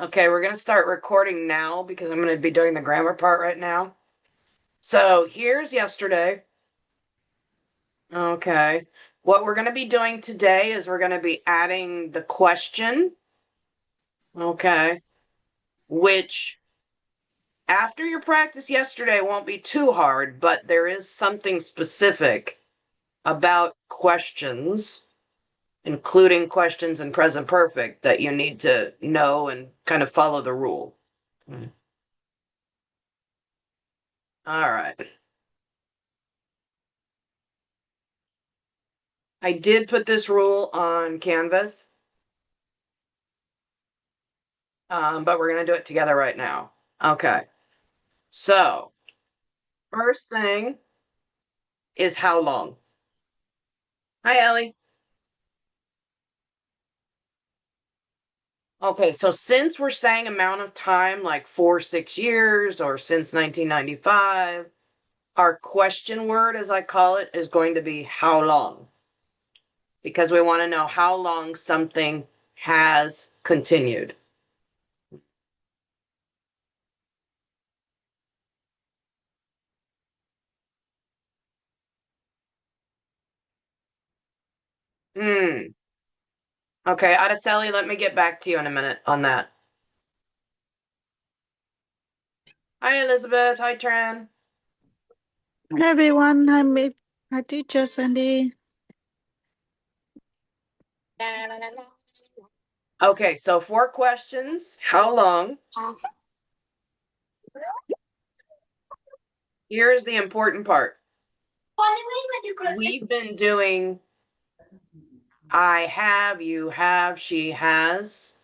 Okay, we're going to start recording now because I'm going to be doing the grammar part right now. So here's yesterday. Okay. What we're going to be doing today is we're going to be adding the question. Okay. Which after your practice yesterday won't be too hard, but there is something specific about questions, including questions in present perfect, that you need to know and kind of follow the rule. All right. I did put this rule on Canvas, but we're going to do it together right now. Okay. So, first thing is how long. Hi, Ellie. Okay, so since we're saying amount of time like 4-6 years or since 1995, our question word, as I call it, is going to be how long, because we want to know how long something has continued. Hmm. Okay, Araceli, let me get back to you in a minute on that. Hi, Elizabeth. Hi, Tran. Hi everyone, hi teacher Sandy. Okay, so 4 questions. How long? Here's the important part. We've been doing I have, you have, she has,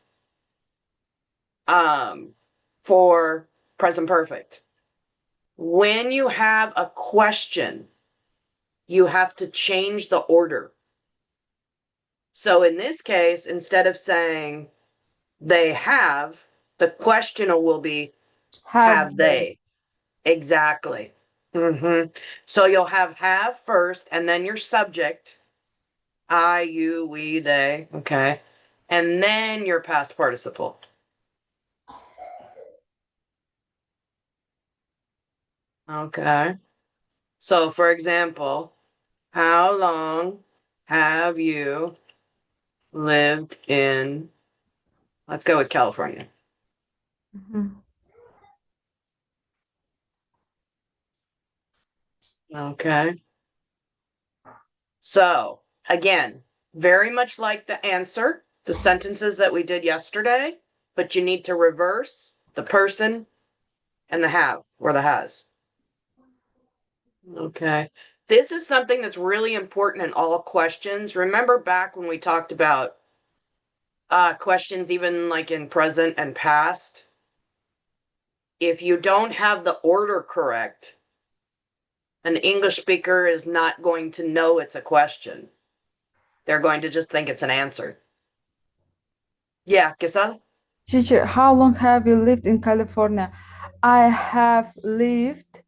for present perfect. When you have a question, you have to change the order. So in this case, instead of saying they have, the question will be have they? Exactly. So you'll have first, and then your subject, I, you, we, they, okay, and then your past participle. Okay. So for example, how long have you lived in, let's go with California. Mhm. Okay. So again, very much like the answer, the sentences that we did yesterday, but you need to reverse the person and the have or the has. Okay. This is something that's really important in all questions. Remember back when we talked about questions even like in present and past? If you don't have the order correct, an English speaker is not going to know it's a question. They're going to just think it's an answer. Yeah, Quesada? Teacher, how long have you lived in California? I have lived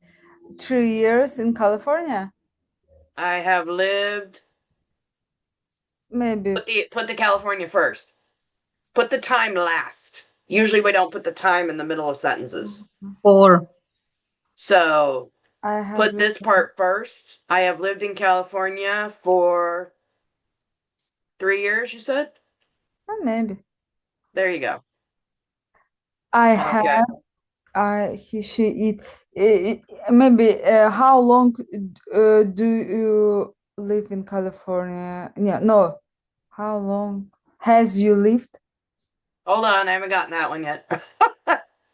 3 years in California. I have lived. Maybe Put the California first. Put the time last. Usually we don't put the time in the middle of sentences. 4. So I have put lived, this part first. I have lived in California for 3 years, you said? maybe. There you go. I Okay. have, he, she, it. Maybe how long do you live in California? Yeah, no. How long has you lived? Hold on, I haven't gotten that one yet.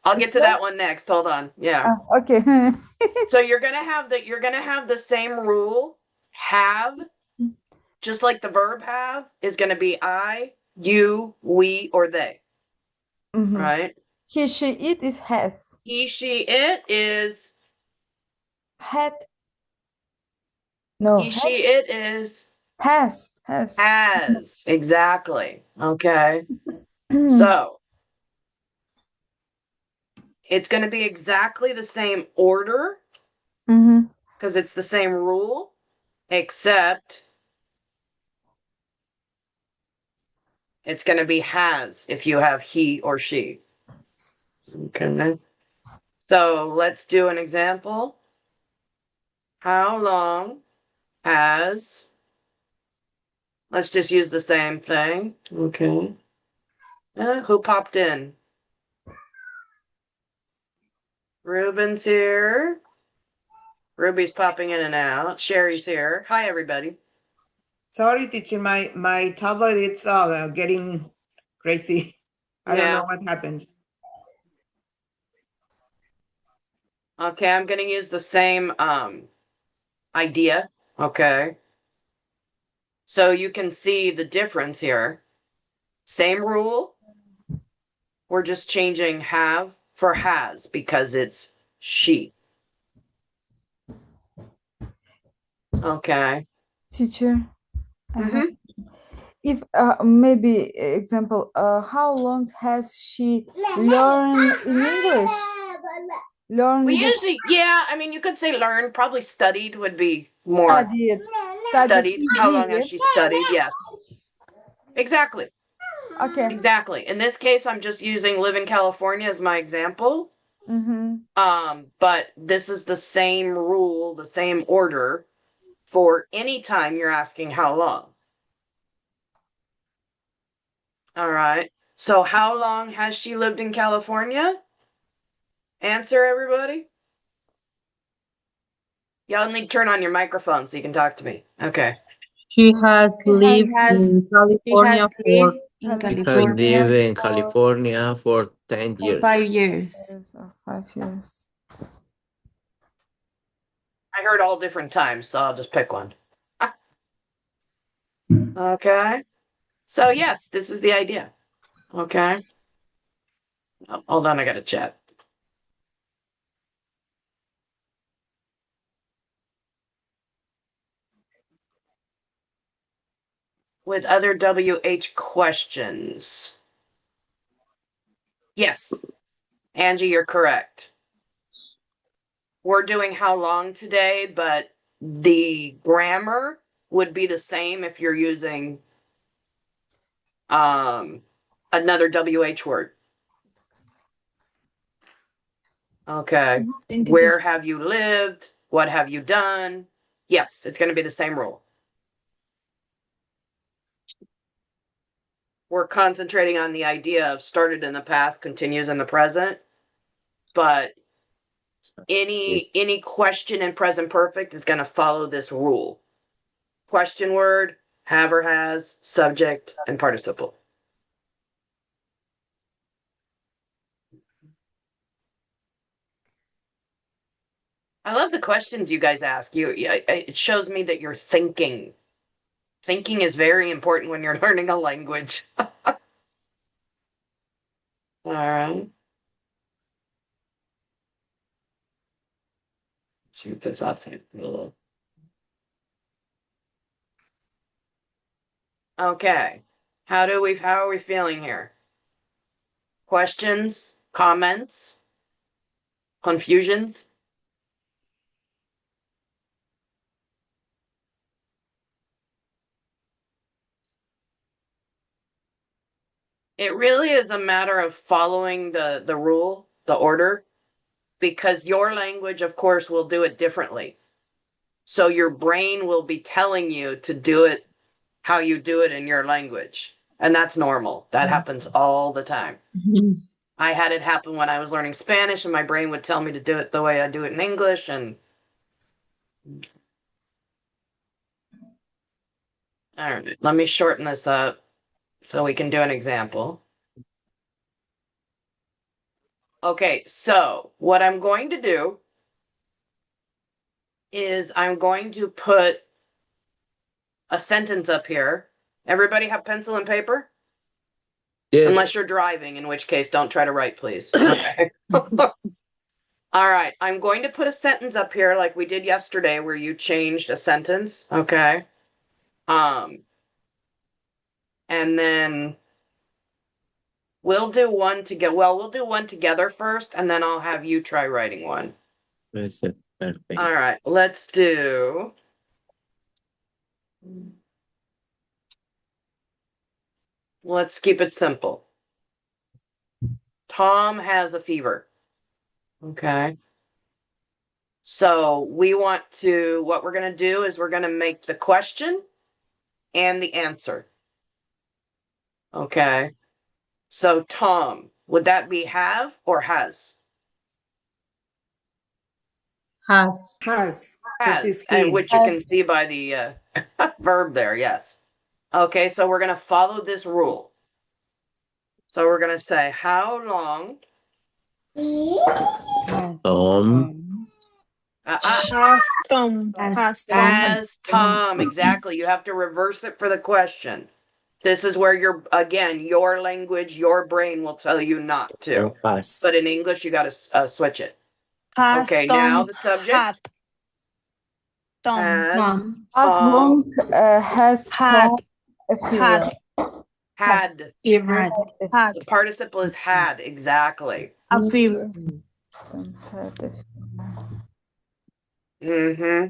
I'll get to that one next. Hold on. Yeah. Okay. So you're gonna have the same rule. Have, just like the verb have, is gonna be I, you, we, or they. Mhm. Right? He, she, it is has. He, she, it is Had. No, he, she, it is has. has. Exactly. Okay. So it's gonna be exactly the same order Mm-hmm. because it's the same rule, except it's going to be has if you have he or she. Okay. So let's do an example. How long has, let's just use the same thing. Okay. Who popped in? Ruben's here. Ruby's popping in and out. Sherry's here. Hi, everybody. Sorry, teacher, my tablet it's getting crazy. I don't Yeah. know what happened. Okay, I'm gonna use the same idea. Okay. So you can see the difference here. Same rule. We're just changing have for has because it's she. Okay. Teacher, I have, Mm-hmm. if maybe example, how long has she learned in English? Learned We the usually, yeah, I mean, you could say learn, probably studied would be more studied, studied. How long easy. has she studied? Yes. Exactly. Okay. Exactly. In this case, I'm just using live in California as my example. Mm-hmm. But this is the same rule, the same order for any time you're asking how long. All right. So how long has she lived in California? Answer, everybody. Y'all need to turn on your microphone so you can talk to me. Okay. She has lived has in She has California for lived in Have She has California lived in for California for 10 for years. 5 years. 5 years. I heard all different times, so I'll just pick one. Okay. So yes, this is the idea. Okay. Oh, hold on, I got to chat. With other WH questions. Yes, Angie, you're correct. We're doing how long today, but the grammar would be the same if you're using another WH word. Okay. Thank you, Where teacher. have you lived? What have you done? Yes, it's going to be the same rule. We're concentrating on the idea of started in the past, continues in the present, but any question in present perfect is going to follow this rule. Question word, have or has, subject, and participle. I love the questions you guys ask. It shows me that you're thinking. Thinking is very important when you're learning a language. All right. Shoot this up to a little. Okay. How are we feeling here? Questions, comments, confusions? It really is a matter of following the rule, the order, because your language, of course, will do it differently. So your brain will be telling you to do it how you do it in your language. And that's normal. That happens all the time. I had it happen when I was learning Spanish, and my brain would tell me to do it the way I do it in English. And all right, let me shorten this up so we can do an example. Okay, so what I'm going to do is I'm going to put a sentence up here. Everybody have pencil and paper? Yes. Unless you're driving, in which case don't try to write, please. Okay. All right, I'm going to put a sentence up here like we did yesterday where you changed a sentence, okay? And then we'll do one together. Well, we'll do one together first, and then I'll have you try writing one. Perfect. All right, let's do. Let's keep it simple. Tom has a fever. Okay. So what we're going to do is we're going to make the question and the answer. Okay. So Tom, would that be have or has? Has. Has. This Has, is and he. which you can Has. see by the verb there, yes. Okay, so we're going to follow this rule. So we're going to say, how long Has. Tom Has Tom. Has Has Tom. Tom. has Tom. Exactly. You have to reverse it for the question. This is where your language, your brain will tell you not to. pass. But in English, you got to switch it. Has Okay, Tom now the subject. had Tom. Has As Tom long has Tom Had. a fever? had. Fever. Had. Had The participle is had, exactly. a fever. Tom had a fever. Mm-hmm.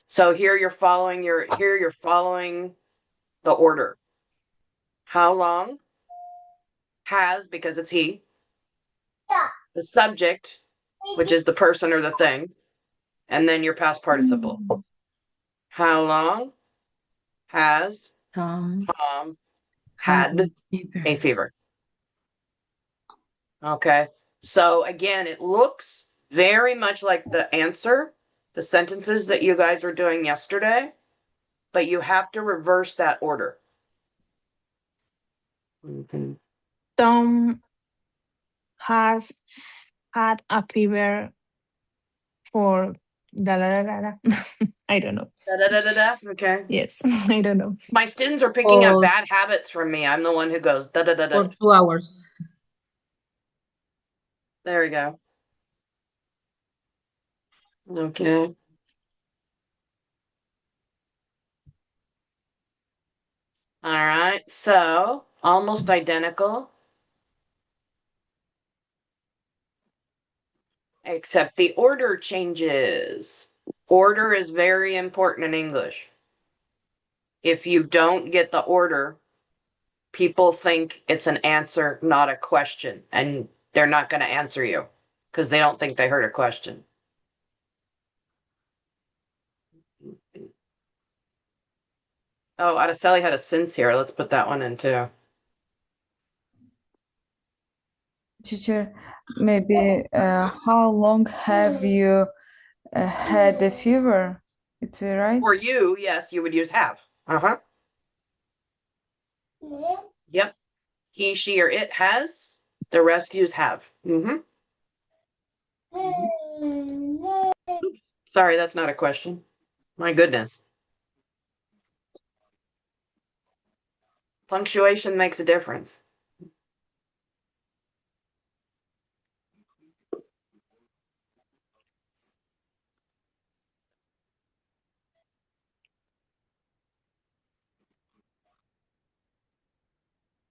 So here you're following the order. How long? Has, because it's he. The subject, which is the person or the thing, and then your past participle. How long has Tom Tom had had fever. a fever? Okay. So again, it looks very much like the answer, the sentences that you guys were doing yesterday, but you have to reverse that order. Mhm. Tom has had a fever for da da da da. Da. I don't know. Da, da, da, da, da. Okay. Yes, I don't know. My students are picking up Oh. bad habits from me. I'm the one who goes da da da da. For 2 hours. There we go. Okay. All right. So almost identical. Except the order changes. Order is very important in English. If you don't get the order, people think it's an answer, not a question, and they're not going to answer you because they don't think they heard a question. Oh, Araceli had a since here. Let's put that one in too. Teacher, maybe how long have you had the fever? It's right? For you, yes, you would use have. Uh-huh. Yep. He, she, or it has. The rest use have. Mm-hmm. Sorry, that's not a question. My goodness. Punctuation makes a difference.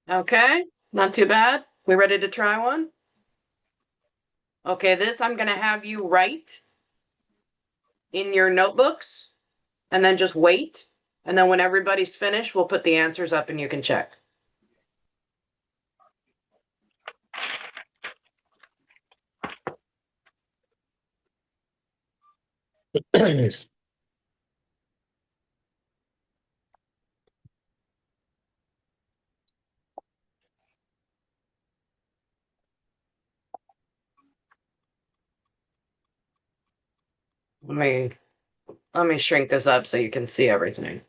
Okay, not too bad. We ready to try one? Okay, this I'm going to have you write in your notebooks and then just wait. And then when everybody's finished, we'll put the answers up and you can check. Let me shrink this up so you can see everything.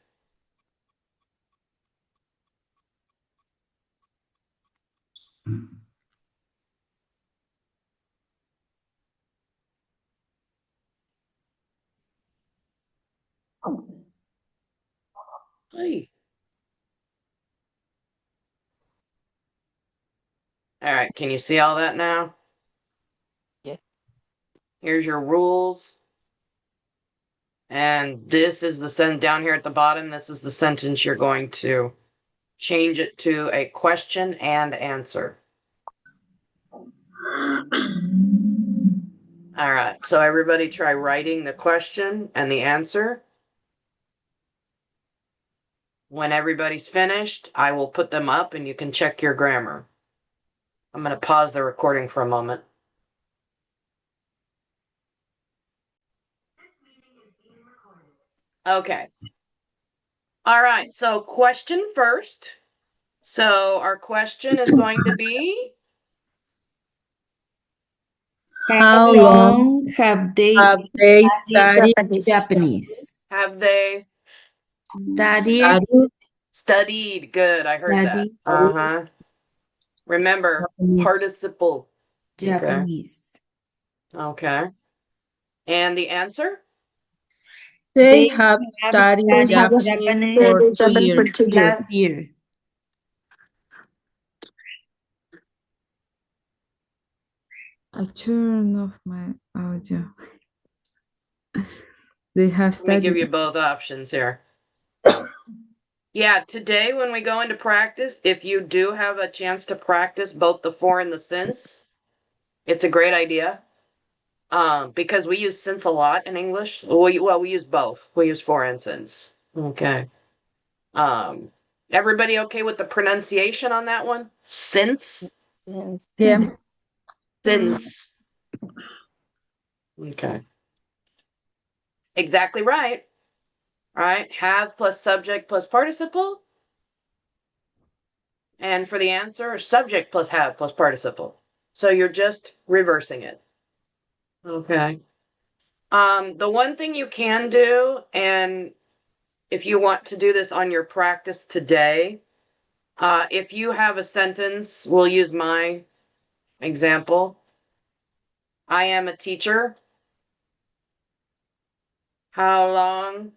Hey. All right, can you see all that now? Yeah. Here's your rules. And this is the sentence down here at the bottom. This is the sentence you're going to change it to a question and answer. All right, so everybody try writing the question and the answer. When everybody's finished, I will put them up and you can check your grammar. I'm going to pause the recording for a moment. Okay. All right. So question first. So our question is going to be, How long have they have they studied Japanese. have they studied studied? Good. I heard that. Studied. Uh-huh. Remember, Japanese? participle. Okay. Japanese? Okay. And the answer? They They have have studied studied Japanese for 2 years. last year. I turn off my audio. They have Let me give studied. you both options here. Yeah, today when we go into practice, if you do have a chance to practice both the for and the since, it's a great idea. Because we use since a lot in English. We use both. We use for and since. Okay. Everybody okay with the pronunciation on that one? Since? Yes. Yeah. Since. Okay. Exactly right. All right. Have plus subject plus participle. And for the answer, subject plus have plus participle. So you're just reversing it. Okay. The one thing you can do, and if you want to do this on your practice today, if you have a sentence, we'll use my example. I am a teacher. How long?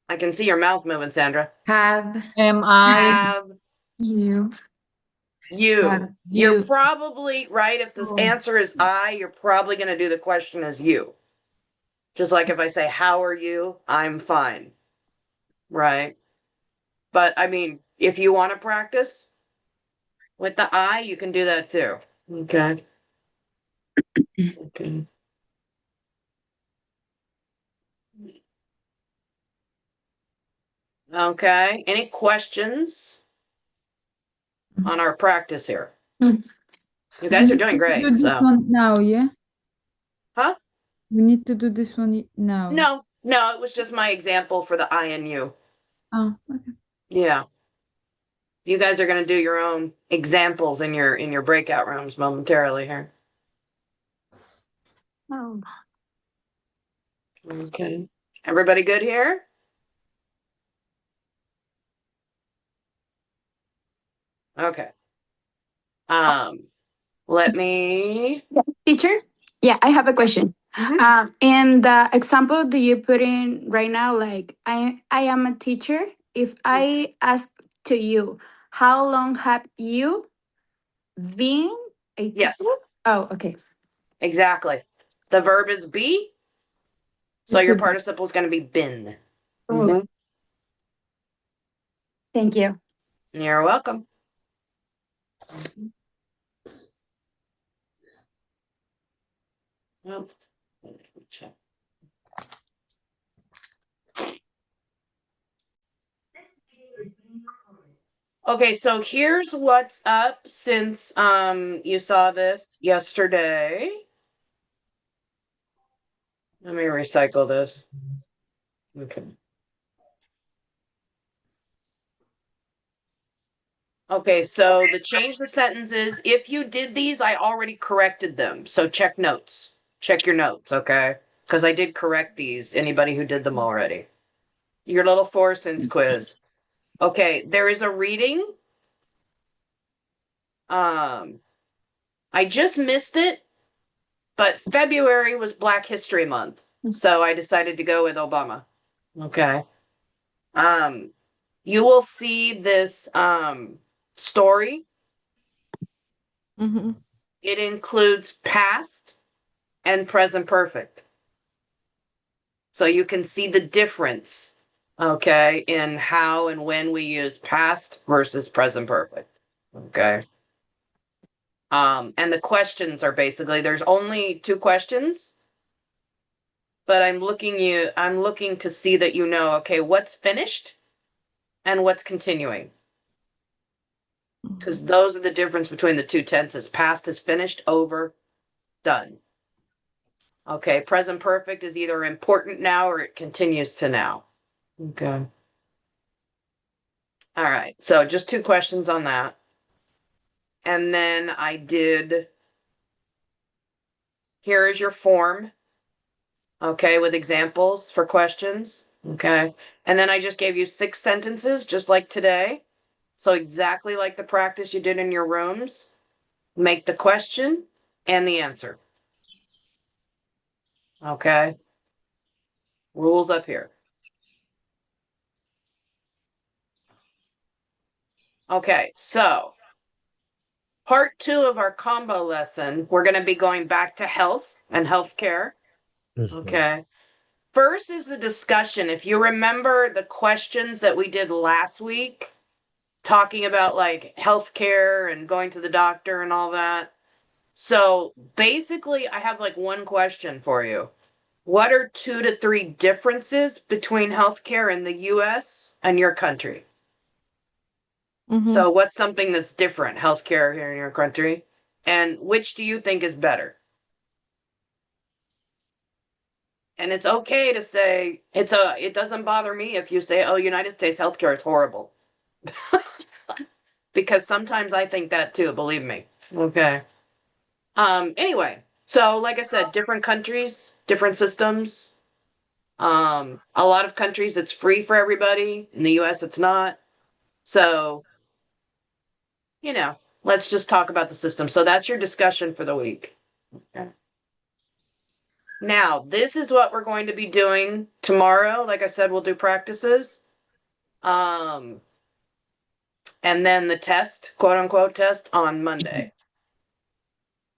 I can see your mouth moving, Sandra. Have Am I Have you? you. Have You're you? probably right. If this Oh. answer is I, you're probably going to do the question as you. Just like if I say, how are you? I'm fine. Right? But I mean, if you want to practice with the I, you can do that too. Okay. Okay. Okay. Any questions on our practice here? Mm. You guys are We doing need to great. do this So, one now, yeah? huh? We need to do this one now. No, it was just my example for the I and you. Oh, okay. Yeah. You guys are going to do your own examples in your breakout rooms momentarily here. Oh. Okay. Everybody good here? Okay. Let me. Teacher, yeah, I have a question. Mhm. In the example that you put in right now, like I am a teacher. If I ask to you, how long have you been a teacher? Yes, Oh, okay. exactly. The verb is be, so It's your a- participle is going to be been. Oh, thank you. You're welcome. Well, let me check. Okay, so here's what's up since you saw this yesterday. Let me recycle this. Okay. Okay, so the change the sentences. If you did these, I already corrected them. So check notes. Check your notes, okay? Because I did correct these. Anybody who did them already. Your little for since quiz. Okay, there is a reading. I just missed it, but February was Black History Month. So I decided to go with Obama. Okay. You will see this story. Mhm. It includes past and present perfect. So you can see the difference, okay, in how and when we use past versus present perfect. Okay. And the questions are basically there's only 2 questions. But I'm looking to see that you know, okay, what's finished and what's continuing. because those are the difference between the two tenses. Past is finished, over, done. Okay, present perfect is either important now or it continues to now. Okay. All right, so just 2 questions on that. And then I did, here is your form. Okay, with examples for questions. Okay. And then I just gave you 6 sentences, just like today. So exactly like the practice you did in your rooms. Make the question and the answer. Okay. Rules up here. Okay, so part 2 of our combo lesson, we're going to be going back to health and healthcare. Okay. First is the discussion. If you remember the questions that we did last week, talking about like healthcare and going to the doctor and all that. So basically, I have like one question for you. What are 2 to 3 differences between healthcare in the US and your country? Mhm. So what's something that's different, healthcare here in your country? And which do you think is better? And it's okay to say, it doesn't bother me if you say, oh, United States healthcare is horrible. Because sometimes I think that too, believe me. Okay. Anyway, so like I said, different countries, different systems. A lot of countries it's free for everybody. In the US it's not. So, you know, let's just talk about the system. So that's your discussion for the week. Okay. Now, this is what we're going to be doing tomorrow. Like I said, we'll do practices. And then the test, quote unquote test, on Monday.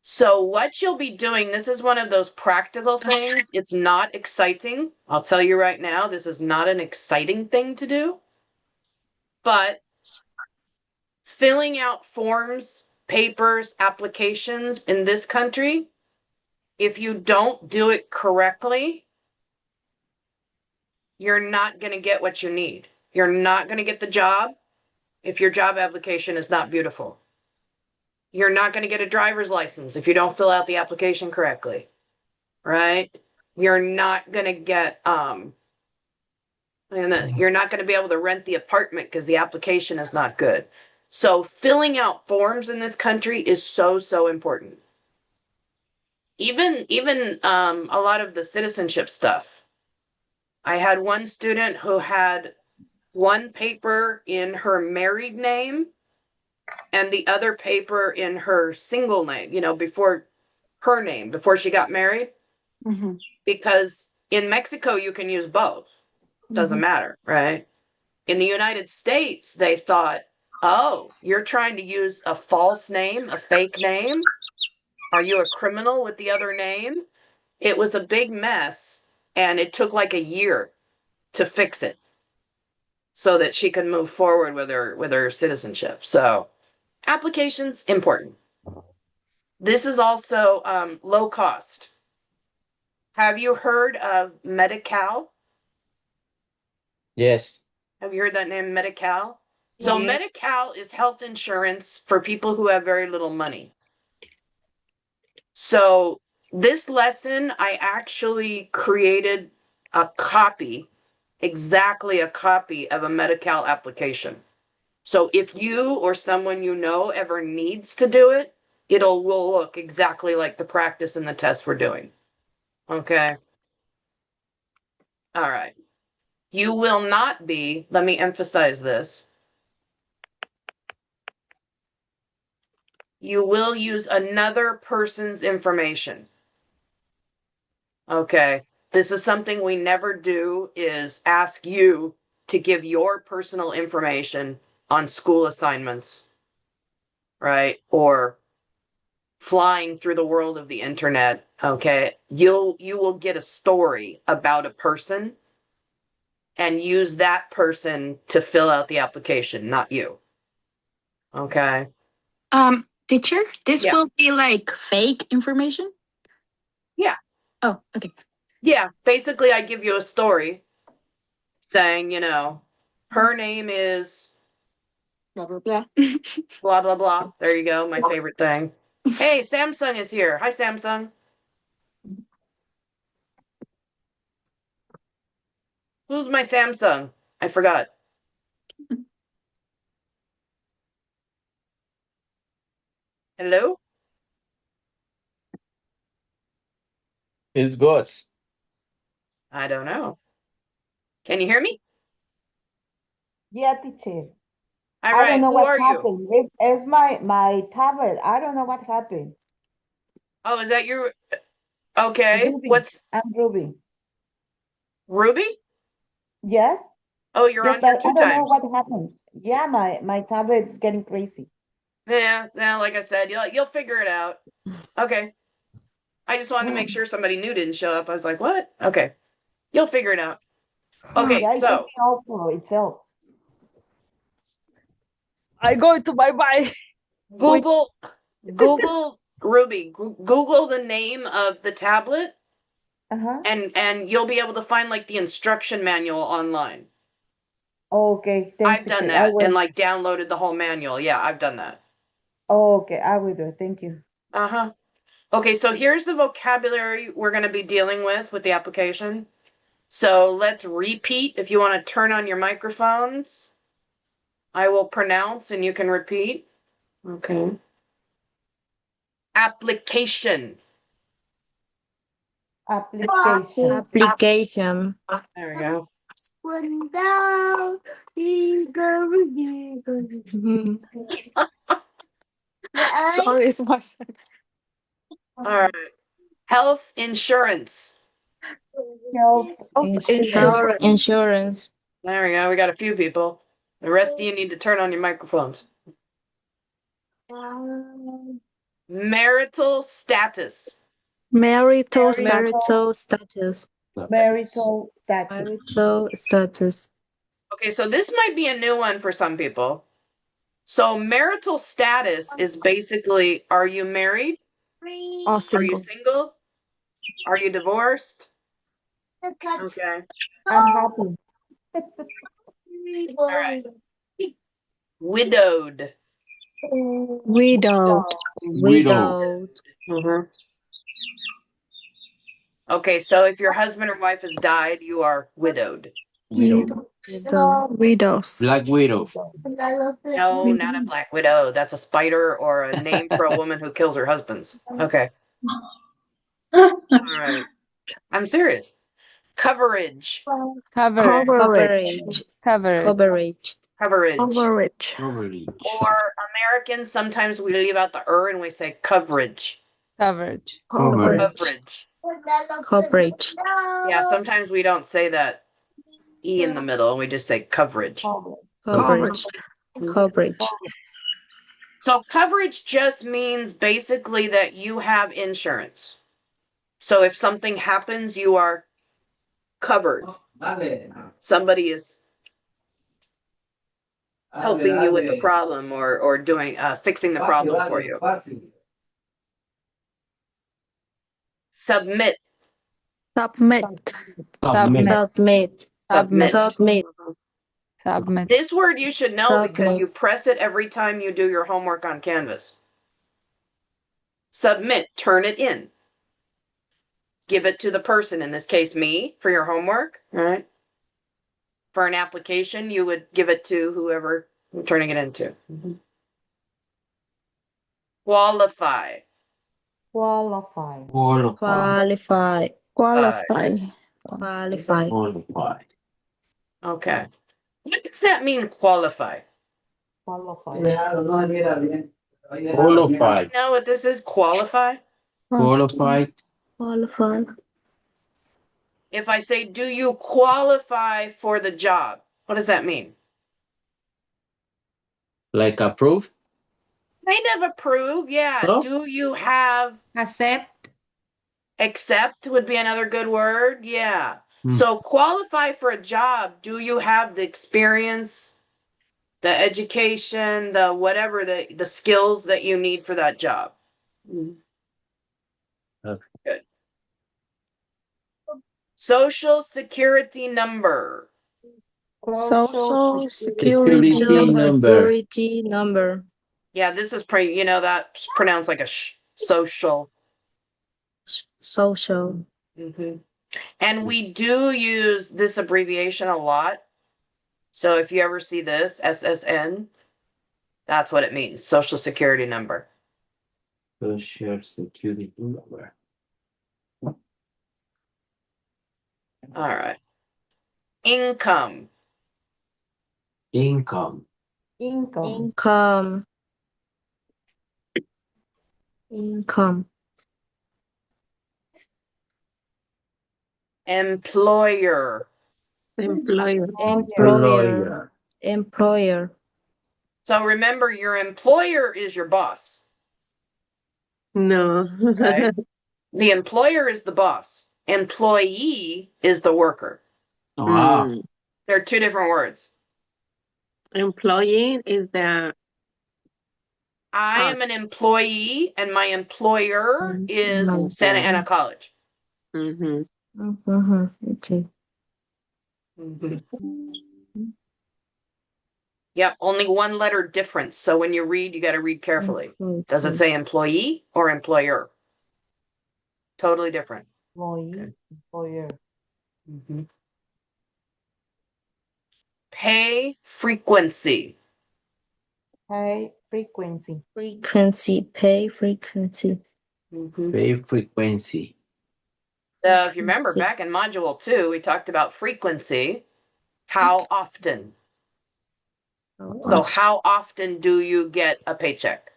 So what you'll be doing, this is one of those practical things. It's not exciting. I'll tell you right now, this is not an exciting thing to do. But filling out forms, papers, applications in this country, if you don't do it correctly, you're not going to get what you need. You're not going to get the job if your job application is not beautiful. You're not going to get a driver's license if you don't fill out the application correctly, right? You're not going to get, you're not going to be able to rent the apartment because the application is not good. So filling out forms in this country is so, so important. Even a lot of the citizenship stuff. I had one student who had one paper in her married name and the other paper in her single name, before her name, before she got married. Mhm. Because in Mexico, you can use both. Doesn't matter, right? In the United States, they thought, oh, you're trying to use a false name, a fake name? Are you a criminal with the other name? It was a big mess, and it took like a year to fix it so that she could move forward with her citizenship. So applications, important. This is also low cost. Have you heard of Medi-Cal? Yes. Have you heard that name, Medi-Cal? So Yeah. Medi-Cal is health insurance for people who have very little money. So this lesson, I actually created a copy, exactly a copy of a Medi-Cal application. So if you or someone you know ever needs to do it, will look exactly like the practice and the test we're doing. Okay. All right. You will not be, let me emphasize this. You will use another person's information. Okay. This is something we never do, is ask you to give your personal information on school assignments, right? Or flying through the world of the internet. Okay. You will get a story about a person and use that person to fill out the application, not you. Okay. Teacher, this Yeah. will be like fake information? Yeah. Oh, okay. Yeah. Basically, I give you a story saying, her name is Blah blah blah. Blah, blah, blah. There you go. My favorite thing. Hey, Samsung is here. Hi, Samsung. Who's my Samsung? I forgot. Hello? It's good. I don't know. Can you hear me? Yeah, teacher. All I right. don't know Who what are you? happened. It's my tablet. I don't know what happened. Oh, is that your? Okay. Ruby. What's I'm Ruby. Ruby? Yes. Oh, you're Yes, on here but two I don't know times. what happened. Yeah, my tablet is getting crazy. Yeah, like I said, you'll figure it out. Okay. I just wanted to make sure somebody new didn't show up. I was like, what? Okay. You'll figure it out. Okay, Yeah, it so takes me all for itself. I go to bye-bye. Google Ruby, Google the name of the tablet Uh-huh. and you'll be able to find like the instruction manual online. Okay, thanks, I've done teacher. I that and will. like downloaded the whole manual. Yeah, I've done that. Okay, I will do it. Thank you. Uh-huh. Okay, so here's the vocabulary we're going to be dealing with the application. So let's repeat. If you want to turn on your microphones, I will pronounce and you can repeat. Okay. Application. Application. Application. There we go. Sorry, it's my friend. All right. Health insurance. Health Health insurance. Insurance. There we go. We got a few people. The rest of you need to turn on your microphones. Marital status. Marital status. Marital status. Marital status. Marital status. Okay, so this might be a new one for some people. So marital status is basically, are you married? Or Are you single. single? Are you divorced? Okay. I'm happy. All right. Widowed. Widowed. Widowed. Okay, so if your husband or wife has died, you are widowed. Widow. Widows. Black Widow. No, not a black widow. That's a spider or a name for a woman who kills her husbands. Okay. All right. I'm serious. Coverage. Coverage. Coverage. Coverage. Coverage. Coverage. Coverage. Coverage. Or Americans, sometimes we leave out the and we say coverage. Coverage. Coverage. Coverage. Yeah, sometimes we don't say that E in the middle and we just say coverage. Coverage. Coverage. So coverage just means basically that you have insurance. So if something happens, you are covered. Somebody is helping you with the problem or doing fixing the problem for you. Submit. Submit. Submit. Submit. Submit. Submit. Submit. This word you should know because you Submit. press it every time you do your homework on Canvas. Submit, turn it in. Give it to the person, in this case me, for your homework, all right? For an application, you would give it to whoever you're turning it into. Qualify. Qualify. Qualify. Qualify. Qualify. Okay. What does that mean, qualify? Qualify. Qualified. You know what this is, qualify? Qualified. Qualify. If I say, do you qualify for the job? What does that mean? Like approve. Kind of approve, yeah. No? Do you have Accept. accept would be another good word, yeah. Hmm. So qualify for a job. Do you have the experience, the education, the whatever, the skills that you need for that job? Okay. Good. Social security number. Social Security security number. security number. Yeah, this is that's pronounced like a sh, social. Social. And we do use this abbreviation a lot. So if you ever see this, SSN, that's what it means, Social Security Number. Social security number. All right. Income. Income. Income. Income. Employer. Employer. Employer. Employer. So remember, your employer is your boss. No. Okay? The employer is the boss. Employee is the worker. Wow. Mm. They're two different words. Employee is the I am an employee and my employer is Santa Ana College. mhm. Okay. Yep, only one letter difference. So when you read, you got to read carefully. Does it say employee or employer? Totally different. Employer. Pay frequency. Pay frequency. Frequency. Pay frequency. Pay frequency. So if you remember Frequency. back in module 2, we talked about frequency. How often? So how often do you get a paycheck?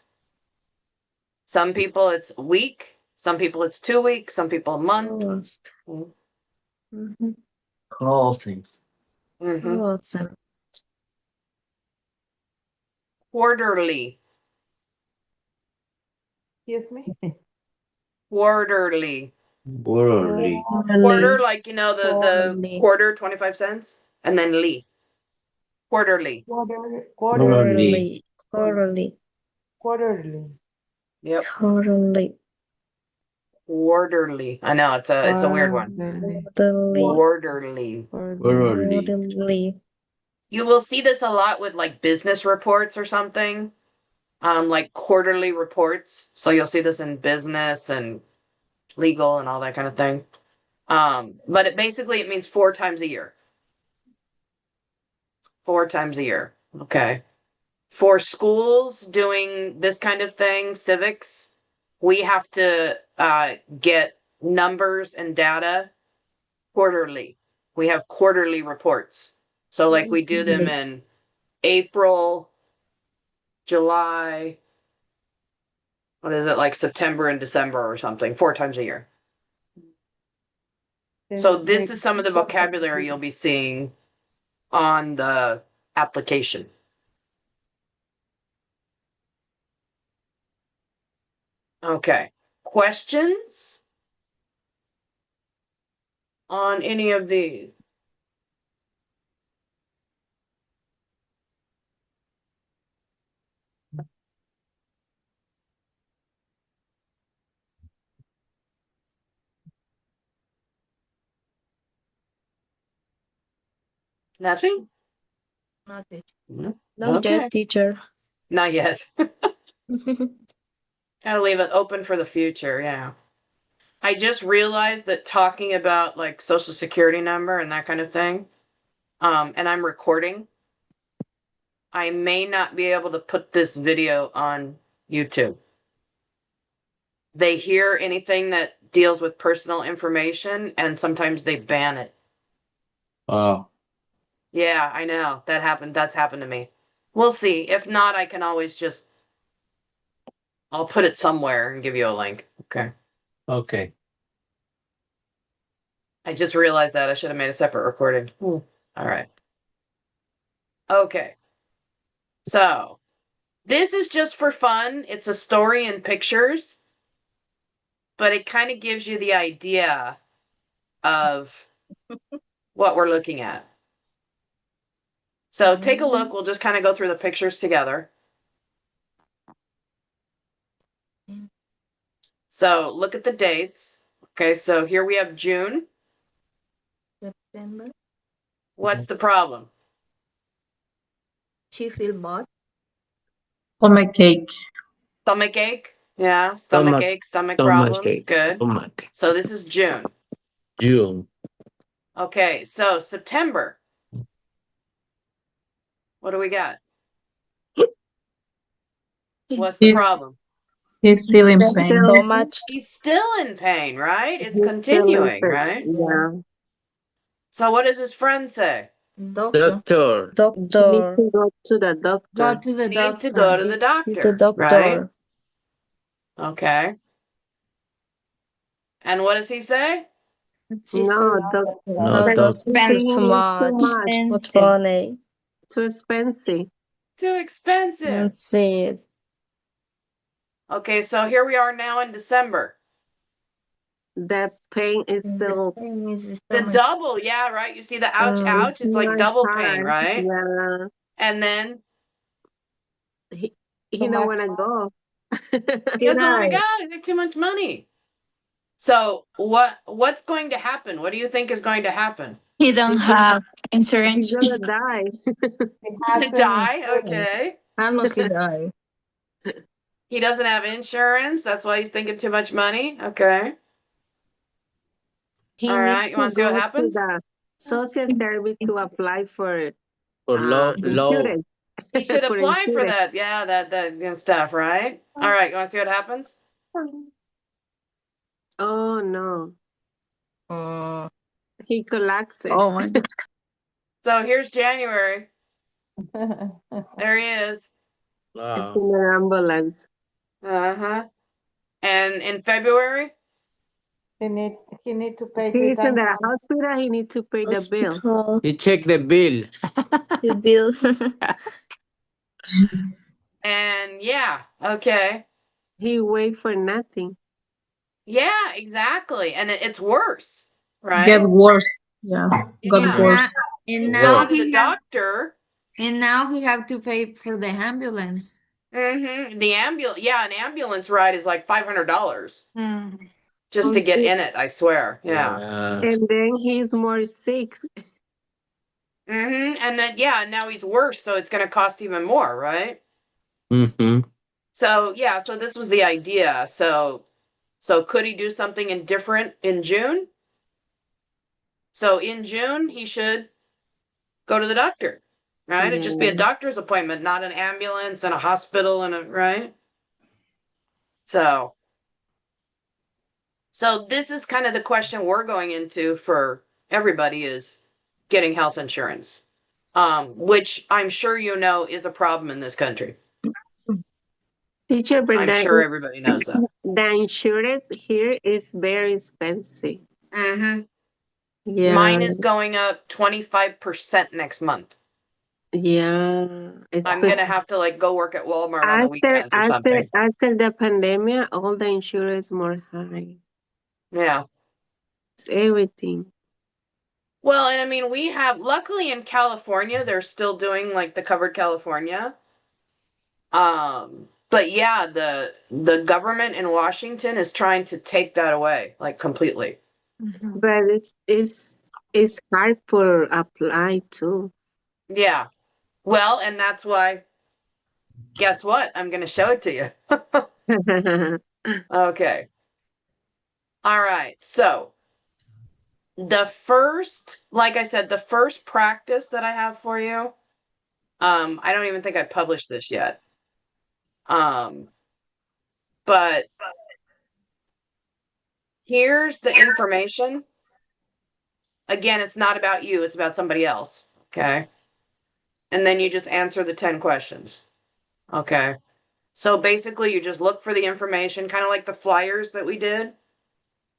Some people it's a week, some people it's 2 weeks, some people a month. Closing. Awesome. Quarterly. Excuse me. Quarterly. Quarterly. Quarter, like the Quarterly. quarter, 25 cents, and then Lee. Quarterly. Quarterly. Quarterly. Quarterly. Yep. Quarterly. Quarterly. I know it's a weird one. Quarterly. Quarterly. Quarterly. You will see this a lot with like business reports or something. Like quarterly reports. So you'll see this in business and legal and all that kind of thing. But it means 4 times a year. 4 times a year. Okay. For schools doing this kind of thing, civics, we have to get numbers and data quarterly. We have quarterly reports. So like we do them in April, July, what is it, like September and December or something, 4 times a year. So this is some of the vocabulary you'll be seeing on the application. Okay. Questions on any of these? Nothing? Nothing. No. Not Okay. yet, teacher. Not yet. Gotta leave it open for the future, yeah. I just realized that talking about like social security number and that kind of thing, and I'm recording, I may not be able to put this video on YouTube. They hear anything that deals with personal information and sometimes they ban it. Oh. Yeah, I know. That's happened to me. We'll see. If not, I can always I'll put it somewhere and give you a link. Okay. Okay. I just realized that I should have made a separate recording. All right. Okay. So this is just for fun. It's a story and pictures, but it kind of gives you the idea of what we're looking at. So take a look. We'll just kind of go through the pictures together. So look at the dates. Okay, so here we have June. September. What's the problem? She feel bad. Stomach ache. Stomach ache. Yeah. Stomach Stomach- ache, stomach Stomach problems. ache. Good. Stomach. So this is June. June. Okay. So September. What do we got? What's the He's- problem? He's still in That's pain. still- So much. He's still in pain, right? It's He's still continuing, in- right? Yeah. So what does his friend say? Doctor. Doctor. You need Doctor. to go to the doctor. Go to the Need to go to the See doctor. the doctor. Right? Okay. And what does he say? No, doctor. No, No, doctor. that's Too too much. much. What money? Too expensive. Too expensive. That's it. Okay, so here we are now in December. That pain is still The double, yeah, right? You see the ouch, Um, ouch. It's like not double hard. pain, right? Yeah. And then He don't wanna go. he doesn't want to go. They too much money. So what's going to happen? What do you think is going to happen? He don't have insurance. He's gonna die. To die? Okay. Almost he died. He doesn't have insurance. That's why he's thinking too much money. Okay. He All right, needs you wanna to see what go to happens? the social service to apply for For low. insurance. He should For apply for insurance. that. Yeah, that stuff, right? All right, you want to see what happens? Oh no, Oh, he collapsed. oh my God. So here's January. There he is. It's Wow. in an ambulance. Uh-huh. And in February? He need to pay He's in 3 the times. hospital. He needs to pay the bill. Hospital. You check the bill. The bill. And yeah, okay. He wait for nothing. Yeah, exactly. And it's worse, right? Get worse. Yeah. Got Yeah. worse. He's And going now to the he have, doctor. and now he have to pay for the ambulance. Mm-hmm. The ambulance, yeah, an ambulance ride is like $500 Mm. just to get in it, I swear. Yeah. And then he's more sick. Mm-hmm. And then, yeah, now he's worse, so it's going to cost even more, right? Mm-hmm. So, yeah, so this was the idea. So could he do something different in June? So in June, he should go to the doctor, right? It'd just be a Yeah. doctor's appointment, not an ambulance and a hospital and right? So this is kind of the question we're going into for everybody is getting health insurance, which I'm sure you know is a problem in this country. Teacher, but I'm sure everybody knows that. the insurance here is very expensive. Mm-hmm. Yeah. Mine is going up 25% next month. Yeah. I'm gonna have to like go work at Walmart on the weekends or something. After the pandemic, all the insurance more high. Yeah. It's everything. Well, and I mean, we have, luckily in California, they're still doing like the Covered California. But yeah, the government in Washington is trying to take that away, like completely. But it's hard for apply too. Yeah. Well, and that's why, guess what? I'm gonna show it to you. Okay. All right. So the first, like I said, the first practice that I have for you, I don't even think I published this yet. But here's the information. Again, it's not about you, it's about somebody else. Okay. And then you just answer the 10 questions. Okay. So basically, you just look for the information, kind of like the flyers that we did,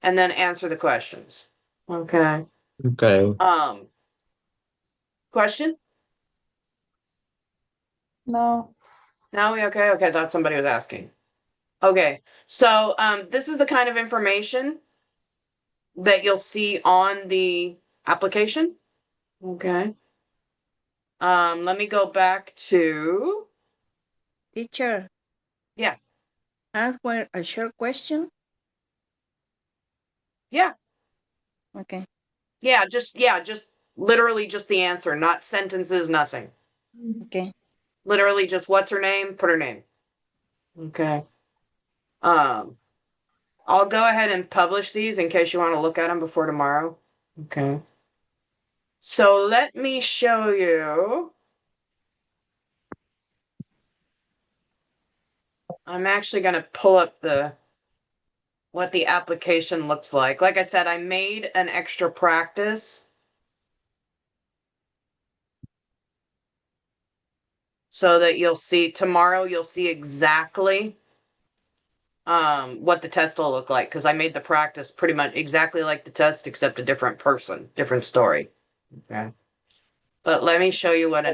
and then answer the questions. Okay. Okay. Question? No. No, we okay? Okay, I thought somebody was asking. Okay, so this is the kind of information that you'll see on the application. Okay. Let me go back to, Teacher. Yeah. Answer a short question. Yeah. Okay. Yeah, just literally just the answer, not sentences, nothing. Okay. Literally just what's her name, put her name. Okay. I'll go ahead and publish these in case you want to look at them before tomorrow. Okay. So let me show you. I'm actually going to pull up what the application looks like. Like I said, I made an extra practice so that you'll see tomorrow, you'll see exactly what the test will look like, because I made the practice pretty much exactly like the test, except a different person, different story. Okay. But let me show you what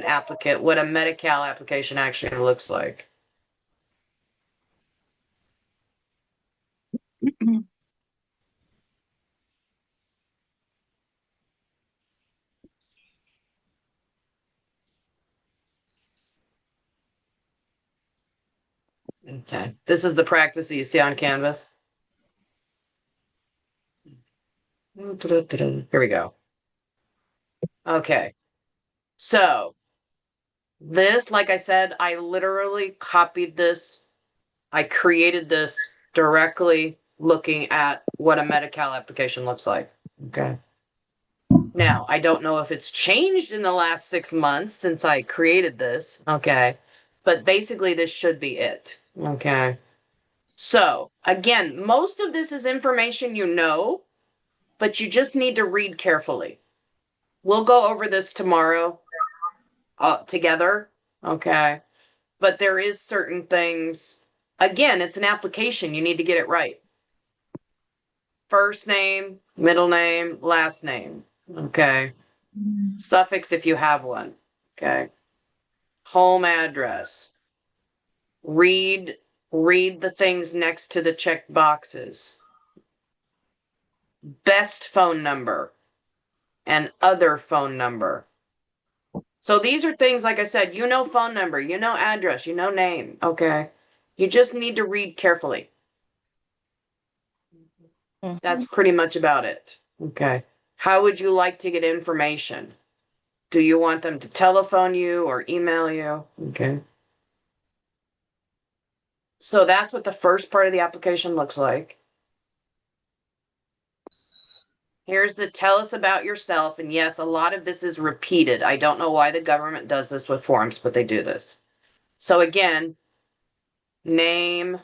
what a Medi-Cal application actually looks like. Okay. This is the practice that you see on Canvas. Here we go. Okay. So this, like I said, I literally copied this. I created this directly looking at what a Medi-Cal application looks like. Okay. Now, I don't know if it's changed in the last 6 months since I created this. Okay. But basically, this should be it. Okay. So, again, most of this is information you know, but you just need to read carefully. We'll go over this tomorrow together. Okay. But there is certain things. Again, it's an application. You need to get it right. First name, middle name, last name. Okay. Suffix if you have one. Okay. Home address. Read the things next to the checked boxes. Best phone number and other phone number. So these are things, like I said, you know phone number, you know address, you know name. Okay. You just need to read carefully. That's pretty much about it. Okay. How would you like to get information? Do you want them to telephone you or email you? Okay. So that's what the first part of the application looks like. Here's the tell us about yourself. And yes, a lot of this is repeated. I don't know why the government does this with forms, but they do this. So again, name.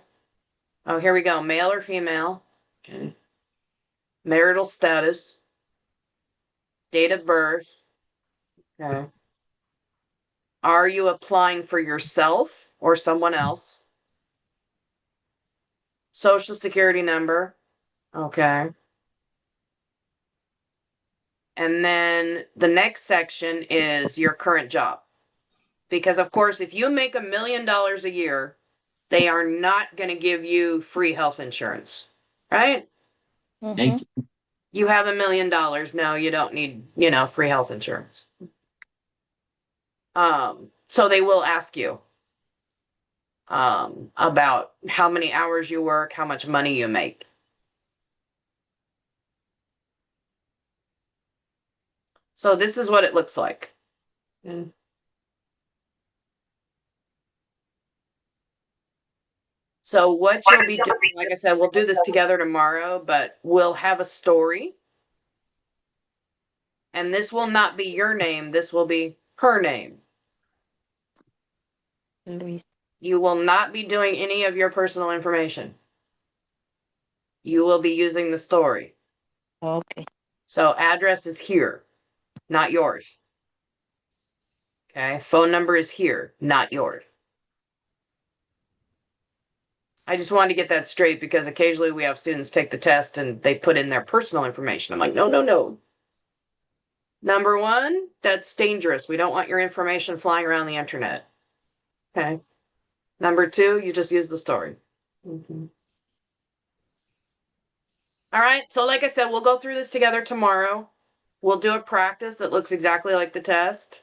Oh, here we go. Male or female. Okay. Marital status. Date of birth. Okay. Are you applying for yourself or someone else? Social security number. Okay. And then the next section is your current job. Because of course, if you make $1 million a year, they are not going to give you free health insurance, right? Thank you. You have $1 million. No, you don't need, free health insurance. So they will ask you about how many hours you work, how much money you make. So this is what it looks like. So what you'll be doing, like I said, we'll do this together tomorrow, but we'll have a story. And this will not be your name. This will be her name. Luis. You will not be doing any of your personal information. You will be using the story. Okay. So address is here, not yours. Okay. Phone number is here, not yours. I just wanted to get that straight because occasionally we have students take the test and they put in their personal information. I'm like, no, no, no. Number one, that's dangerous. We don't want your information flying around the internet. Okay. Number two, you just use the story. Mm-hmm. All right. So like I said, we'll go through this together tomorrow. We'll do a practice that looks exactly like the test.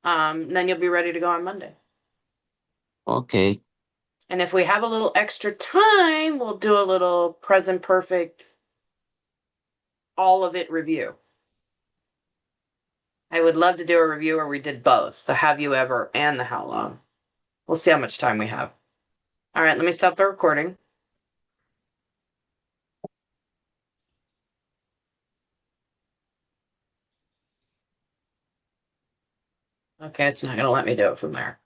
Then you'll be ready to go on Monday. Okay. And if we have a little extra time, we'll do a little present perfect, all of it review. I would love to do a review where we did both, the have you ever and the how long. We'll see how much time we have. All right, let me stop the recording. Okay, it's not gonna let me do it from there.